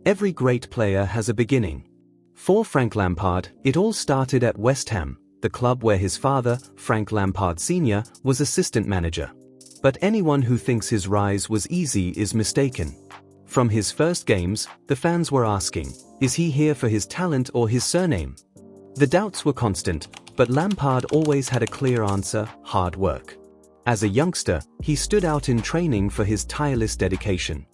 Every great player has a beginning. For Frank Lampard, it all started at West Ham, the club where his father, Frank Lampard Sr., was assistant manager. But anyone who thinks his rise was easy is mistaken. From his first games, the fans were asking, is he here for his talent or his surname? The doubts were constant, but Lampard always had a clear answer: hard work. As a youngster, he stood out in training for his tireless dedication.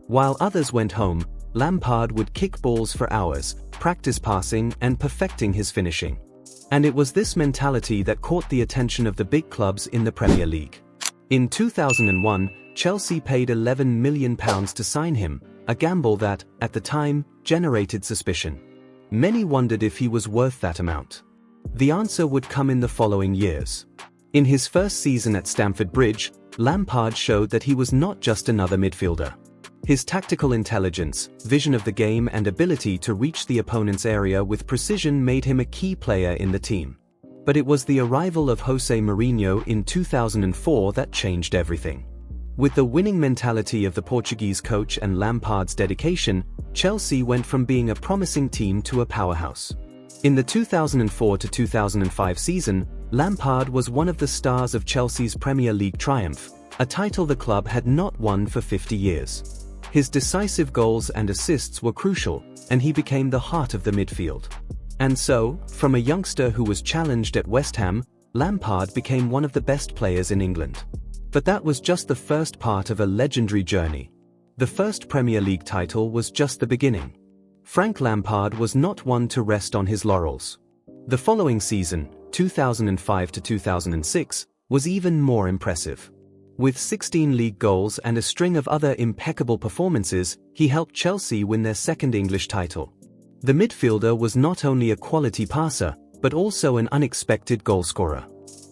While others went home, Lampard would kick balls for hours, practice passing and perfecting his finishing. And it was this mentality that caught the attention of the big clubs in the Premier League. In 2001, Chelsea paid £11 million to sign him, a gamble that, at the time, generated suspicion. Many wondered if he was worth that amount. The answer would come in the following years. In his first season at Stamford Bridge, Lampard showed that he was not just another midfielder. His tactical intelligence, vision of the game and ability to reach the opponent's area with precision made him a key player in the team. But it was the arrival of Jose Mourinho in 2004 that changed everything. With the winning mentality of the Portuguese coach and Lampard's dedication, Chelsea went from being a promising team to a powerhouse. In the 2004-2005 season, Lampard was one of the stars of Chelsea's Premier League triumph, a title the club had not won for 50 years. His decisive goals and assists were crucial, and he became the heart of the midfield. And so, from a youngster who was challenged at West Ham, Lampard became one of the best players in England. But that was just the first part of a legendary journey. The first Premier League title was just the beginning. Frank Lampard was not one to rest on his laurels. The following season, 2005-2006, was even more impressive. With 16 league goals and a string of other impeccable performances, he helped Chelsea win their second English title. The midfielder was not only a quality passer, but also an unexpected goalscorer.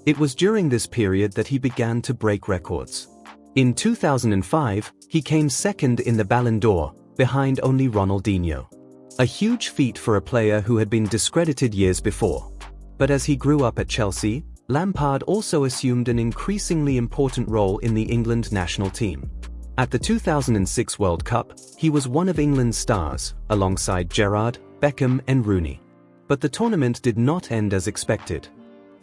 It was during this period that he began to break records. In 2005, he came second in the Ballon d'Or, behind only Ronaldinho. A huge feat for a player who had been discredited years before. But as he grew up at Chelsea, Lampard also assumed an increasingly important role in the England national team. At the 2006 World Cup, he was one of England's stars, alongside Gerrard, Beckham and Rooney. But the tournament did not end as expected.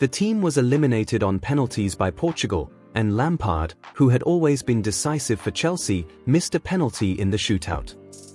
The team was eliminated on penalties by Portugal, and Lampard, who had always been decisive for Chelsea, missed a penalty in the shootout.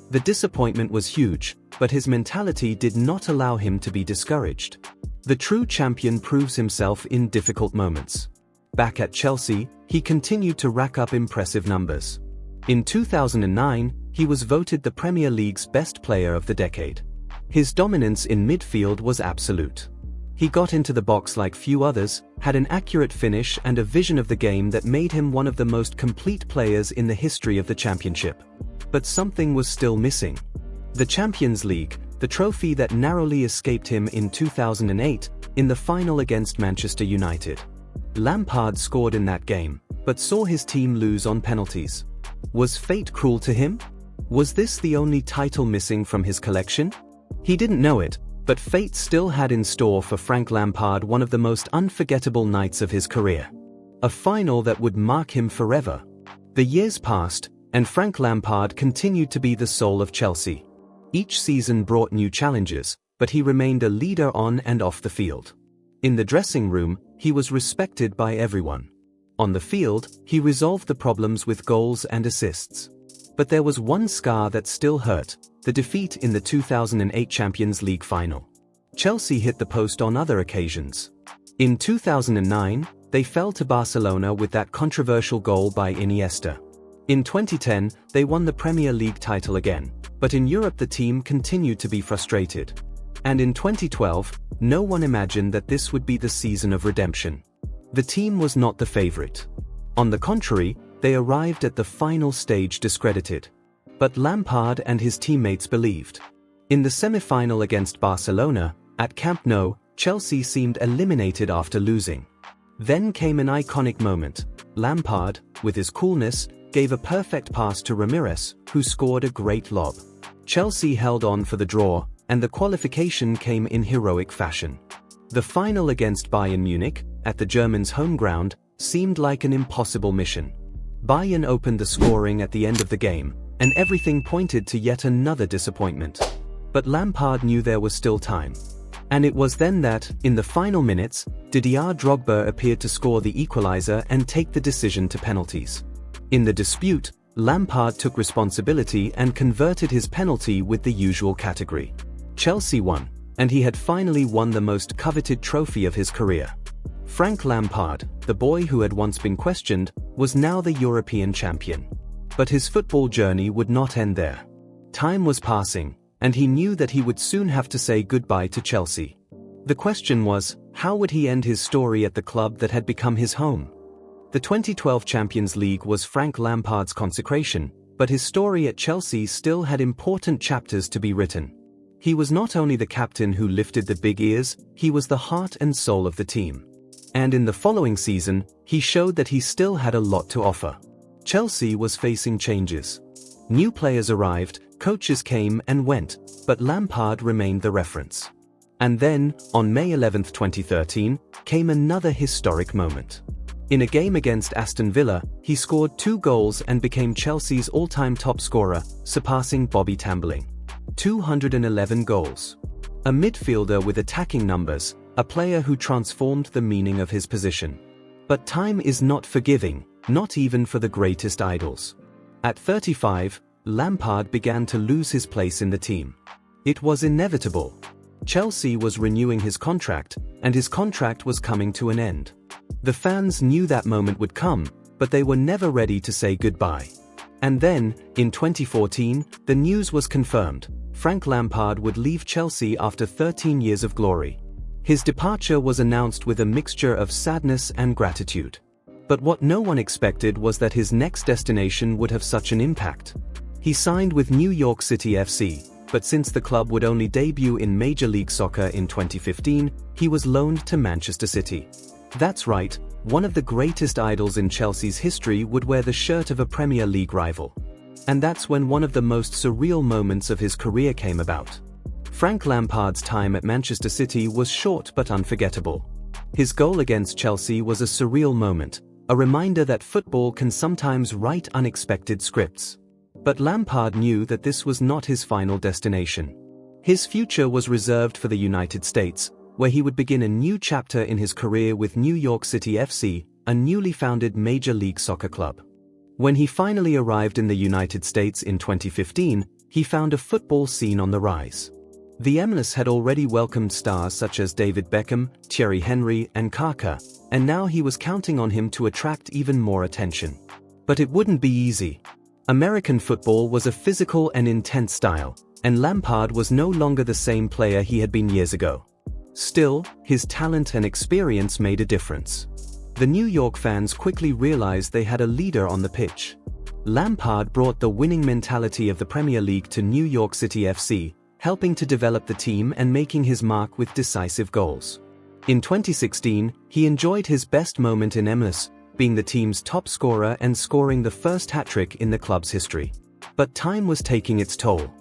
The disappointment was huge, but his mentality did not allow him to be discouraged. The true champion proves himself in difficult moments. Back at Chelsea, he continued to rack up impressive numbers. In 2009, he was voted the Premier League's best player of the decade. His dominance in midfield was absolute. He got into the box like few others, had an accurate finish and a vision of the game that made him one of the most complete players in the history of the championship. But something was still missing. The Champions League, the trophy that narrowly escaped him in 2008, in the final against Manchester United. Lampard scored in that game, but saw his team lose on penalties. Was fate cruel to him? Was this the only title missing from his collection? He didn't know it, but fate still had in store for Frank Lampard one of the most unforgettable nights of his career. A final that would mark him forever. The years passed, and Frank Lampard continued to be the soul of Chelsea. Each season brought new challenges, but he remained a leader on and off the field. In the dressing room, he was respected by everyone. On the field, he resolved the problems with goals and assists. But there was one scar that still hurt: the defeat in the 2008 Champions League final. Chelsea hit the post on other occasions. In 2009, they fell to Barcelona with that controversial goal by Iniesta. In 2010, they won the Premier League title again, but in Europe the team continued to be frustrated. And in 2012, no one imagined that this would be the season of redemption. The team was not the favorite. On the contrary, they arrived at the final stage discredited. But Lampard and his teammates believed. In the semi-final against Barcelona, at Camp Nou, Chelsea seemed eliminated after losing. Then came an iconic moment. Lampard, with his coolness, gave a perfect pass to Ramires, who scored a great lob. Chelsea held on for the draw, and the qualification came in heroic fashion. The final against Bayern Munich, at the Germans' home ground, seemed like an impossible mission. Bayern opened the scoring at the end of the game, and everything pointed to yet another disappointment. But Lampard knew there was still time. And it was then that, in the final minutes, Didier Drogba appeared to score the equalizer and take the decision to penalties. In the dispute, Lampard took responsibility and converted his penalty with the usual category. Chelsea won, and he had finally won the most coveted trophy of his career. Frank Lampard, the boy who had once been questioned, was now the European champion. But his football journey would not end there. Time was passing, and he knew that he would soon have to say goodbye to Chelsea. The question was, how would he end his story at the club that had become his home? The 2012 Champions League was Frank Lampard's consecration, but his story at Chelsea still had important chapters to be written. He was not only the captain who lifted the big ears, he was the heart and soul of the team. And in the following season, he showed that he still had a lot to offer. Chelsea was facing changes. New players arrived, coaches came and went, but Lampard remained the reference. And then, on May 11, 2013, came another historic moment. In a game against Aston Villa, he scored 2 goals and became Chelsea's all-time top scorer, surpassing Bobby Tambling. 211 goals. A midfielder with attacking numbers, a player who transformed the meaning of his position. But time is not forgiving, not even for the greatest idols. At 35, Lampard began to lose his place in the team. It was inevitable. Chelsea was renewing his contract, and his contract was coming to an end. The fans knew that moment would come, but they were never ready to say goodbye. And then, in 2014, the news was confirmed. Frank Lampard would leave Chelsea after 13 years of glory. His departure was announced with a mixture of sadness and gratitude. But what no one expected was that his next destination would have such an impact. He signed with New York City FC, but since the club would only debut in Major League Soccer in 2015, he was loaned to Manchester City. That's right, one of the greatest idols in Chelsea's history would wear the shirt of a Premier League rival. And that's when one of the most surreal moments of his career came about. Frank Lampard's time at Manchester City was short but unforgettable. His goal against Chelsea was a surreal moment, a reminder that football can sometimes write unexpected scripts. But Lampard knew that this was not his final destination. His future was reserved for the United States, where he would begin a new chapter in his career with New York City FC, a newly founded Major League Soccer club. When he finally arrived in the United States in 2015, he found a football scene on the rise. The MLS had already welcomed stars such as David Beckham, Thierry Henry, and Kaká, and now he was counting on him to attract even more attention. But it wouldn't be easy. American football was a physical and intense style, and Lampard was no longer the same player he had been years ago. Still, his talent and experience made a difference. The New York fans quickly realized they had a leader on the pitch. Lampard brought the winning mentality of the Premier League to New York City FC, helping to develop the team and making his mark with decisive goals. In 2016, he enjoyed his best moment in MLS, being the team's top scorer and scoring the first hat-trick in the club's history. But time was taking its toll.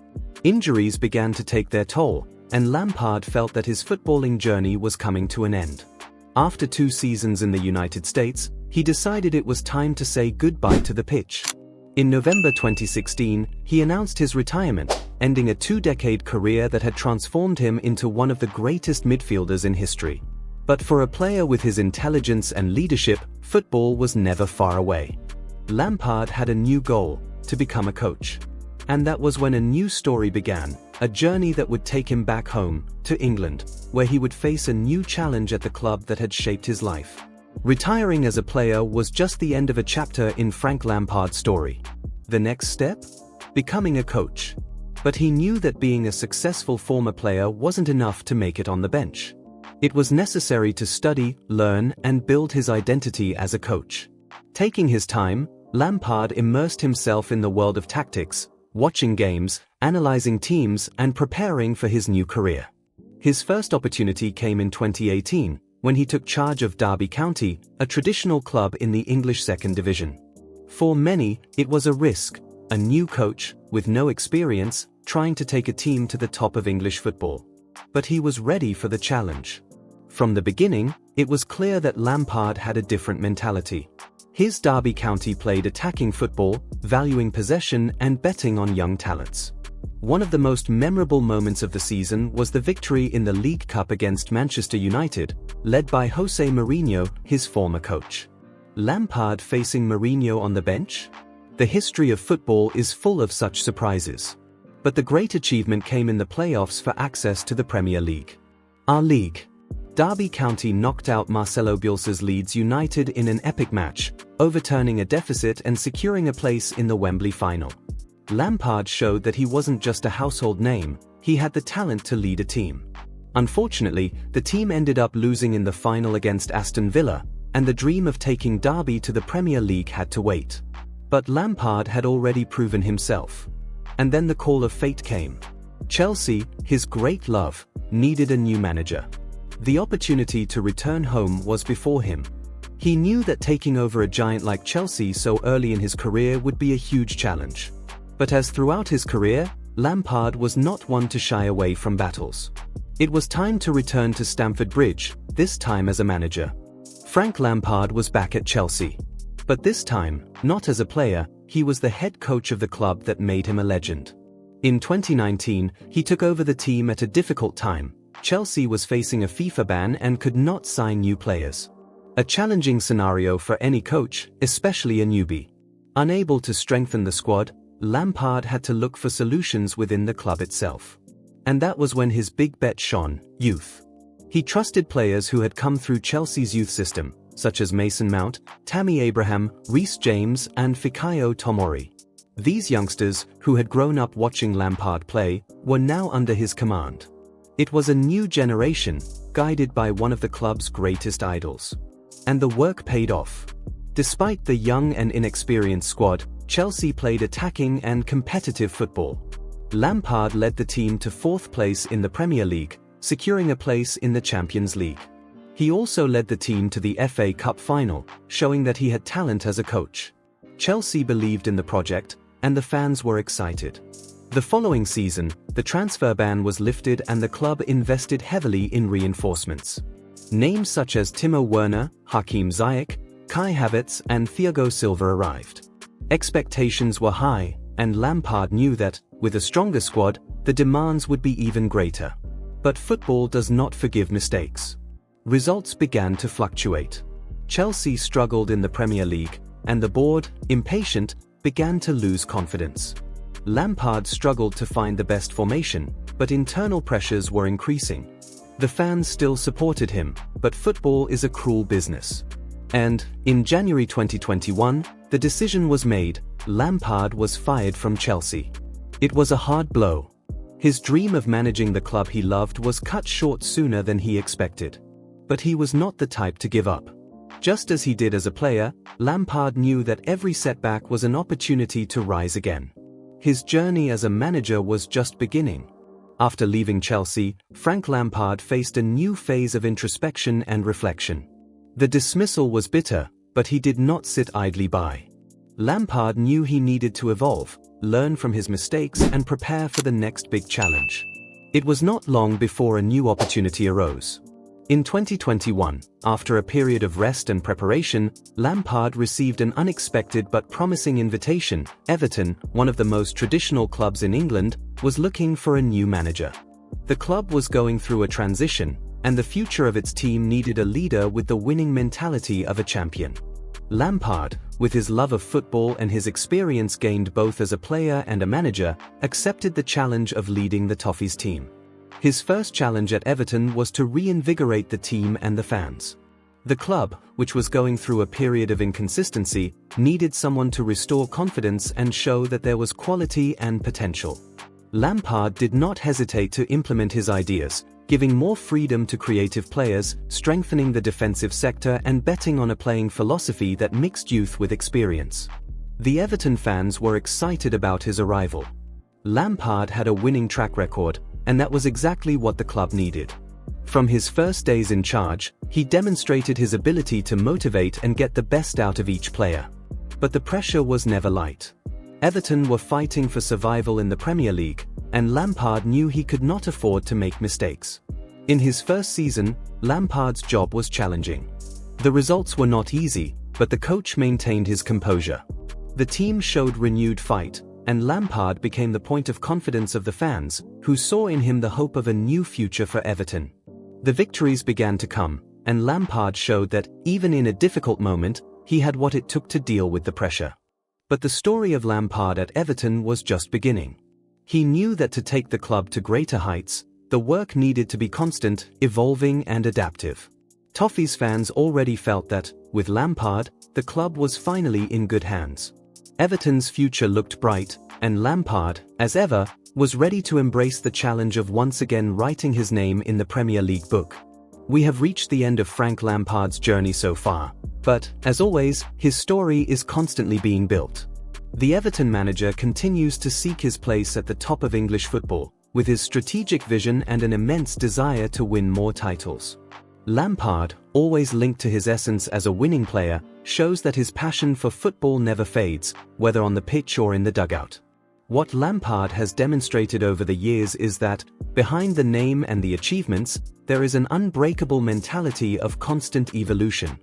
Injuries began to take their toll, and Lampard felt that his footballing journey was coming to an end. After 2 seasons in the United States, he decided it was time to say goodbye to the pitch. In November 2016, he announced his retirement, ending a 2-decade career that had transformed him into one of the greatest midfielders in history. But for a player with his intelligence and leadership, football was never far away. Lampard had a new goal: to become a coach. And that was when a new story began, a journey that would take him back home, to England, where he would face a new challenge at the club that had shaped his life. Retiring as a player was just the end of a chapter in Frank Lampard's story. The next step? Becoming a coach. But he knew that being a successful former player wasn't enough to make it on the bench. It was necessary to study, learn, and build his identity as a coach. Taking his time, Lampard immersed himself in the world of tactics, watching games, analyzing teams, and preparing for his new career. His first opportunity came in 2018, when he took charge of Derby County, a traditional club in the English Second Division. For many, it was a risk, a new coach, with no experience, trying to take a team to the top of English football. But he was ready for the challenge. From the beginning, it was clear that Lampard had a different mentality. His Derby County played attacking football, valuing possession and betting on young talents. One of the most memorable moments of the season was the victory in the League Cup against Manchester United, led by Jose Mourinho, his former coach. Lampard facing Mourinho on the bench? The history of football is full of such surprises. But the great achievement came in the playoffs for access to the Premier League. Our league. Derby County knocked out Marcelo Bielsa's Leeds United in an epic match, overturning a deficit and securing a place in the Wembley final. Lampard showed that he wasn't just a household name, he had the talent to lead a team. Unfortunately, the team ended up losing in the final against Aston Villa, and the dream of taking Derby to the Premier League had to wait. But Lampard had already proven himself. And then the call of fate came. Chelsea, his great love, needed a new manager. The opportunity to return home was before him. He knew that taking over a giant like Chelsea so early in his career would be a huge challenge. But as throughout his career, Lampard was not one to shy away from battles. It was time to return to Stamford Bridge, this time as a manager. Frank Lampard was back at Chelsea. But this time, not as a player, he was the head coach of the club that made him a legend. In 2019, he took over the team at a difficult time. Chelsea was facing a FIFA ban and could not sign new players. A challenging scenario for any coach, especially a newbie. Unable to strengthen the squad, Lampard had to look for solutions within the club itself. And that was when his big bet shone: youth. He trusted players who had come through Chelsea's youth system, such as Mason Mount, Tammy Abraham, Reece James and Fikayo Tomori. These youngsters, who had grown up watching Lampard play, were now under his command. It was a new generation, guided by one of the club's greatest idols. And the work paid off. Despite the young and inexperienced squad, Chelsea played attacking and competitive football. Lampard led the team to 4th place in the Premier League, securing a place in the Champions League. He also led the team to the FA Cup final, showing that he had talent as a coach. Chelsea believed in the project, and the fans were excited. The following season, the transfer ban was lifted and the club invested heavily in reinforcements. Names such as Timo Werner, Hakim Ziyech, Kai Havertz and Thiago Silva arrived. Expectations were high, and Lampard knew that, with a stronger squad, the demands would be even greater. But football does not forgive mistakes. Results began to fluctuate. Chelsea struggled in the Premier League, and the board, impatient, began to lose confidence. Lampard struggled to find the best formation, but internal pressures were increasing. The fans still supported him, but football is a cruel business. And, in January 2021, the decision was made: Lampard was fired from Chelsea. It was a hard blow. His dream of managing the club he loved was cut short sooner than he expected. But he was not the type to give up. Just as he did as a player, Lampard knew that every setback was an opportunity to rise again. His journey as a manager was just beginning. After leaving Chelsea, Frank Lampard faced a new phase of introspection and reflection. The dismissal was bitter, but he did not sit idly by. Lampard knew he needed to evolve, learn from his mistakes and prepare for the next big challenge. It was not long before a new opportunity arose. In 2021, after a period of rest and preparation, Lampard received an unexpected but promising invitation. Everton, one of the most traditional clubs in England, was looking for a new manager. The club was going through a transition, and the future of its team needed a leader with the winning mentality of a champion. Lampard, with his love of football and his experience gained both as a player and a manager, accepted the challenge of leading the Toffees team. His first challenge at Everton was to reinvigorate the team and the fans. The club, which was going through a period of inconsistency, needed someone to restore confidence and show that there was quality and potential. Lampard did not hesitate to implement his ideas, giving more freedom to creative players, strengthening the defensive sector and betting on a playing philosophy that mixed youth with experience. The Everton fans were excited about his arrival. Lampard had a winning track record, and that was exactly what the club needed. From his first days in charge, he demonstrated his ability to motivate and get the best out of each player. But the pressure was never light. Everton were fighting for survival in the Premier League, and Lampard knew he could not afford to make mistakes. In his first season, Lampard's job was challenging. The results were not easy, but the coach maintained his composure. The team showed renewed fight, and Lampard became the point of confidence of the fans, who saw in him the hope of a new future for Everton. The victories began to come, and Lampard showed that, even in a difficult moment, he had what it took to deal with the pressure. But the story of Lampard at Everton was just beginning. He knew that to take the club to greater heights, the work needed to be constant, evolving and adaptive. Toffees fans already felt that, with Lampard, the club was finally in good hands. Everton's future looked bright, and Lampard, as ever, was ready to embrace the challenge of once again writing his name in the Premier League book. We have reached the end of Frank Lampard's journey so far, but, as always, his story is constantly being built. The Everton manager continues to seek his place at the top of English football, with his strategic vision and an immense desire to win more titles. Lampard, always linked to his essence as a winning player, shows that his passion for football never fades, whether on the pitch or in the dugout. What Lampard has demonstrated over the years is that, behind the name and the achievements, there is an unbreakable mentality of constant evolution.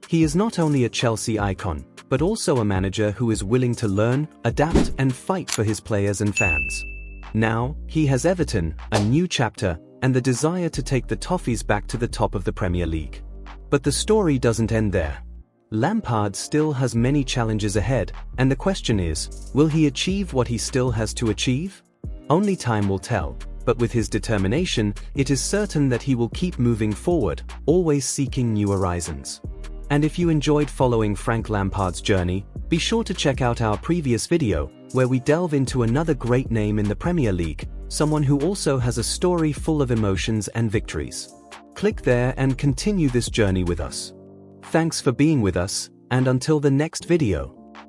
He is not only a Chelsea icon, but also a manager who is willing to learn, adapt and fight for his players and fans. Now, he has Everton, a new chapter, and the desire to take the Toffees back to the top of the Premier League. But the story doesn't end there. Lampard still has many challenges ahead, and the question is, will he achieve what he still has to achieve? Only time will tell, but with his determination, it is certain that he will keep moving forward, always seeking new horizons. And if you enjoyed following Frank Lampard's journey, be sure to check out our previous video, where we delve into another great name in the Premier League, someone who also has a story full of emotions and victories. Click there and continue this journey with us. Thanks for being with us, and until the next video.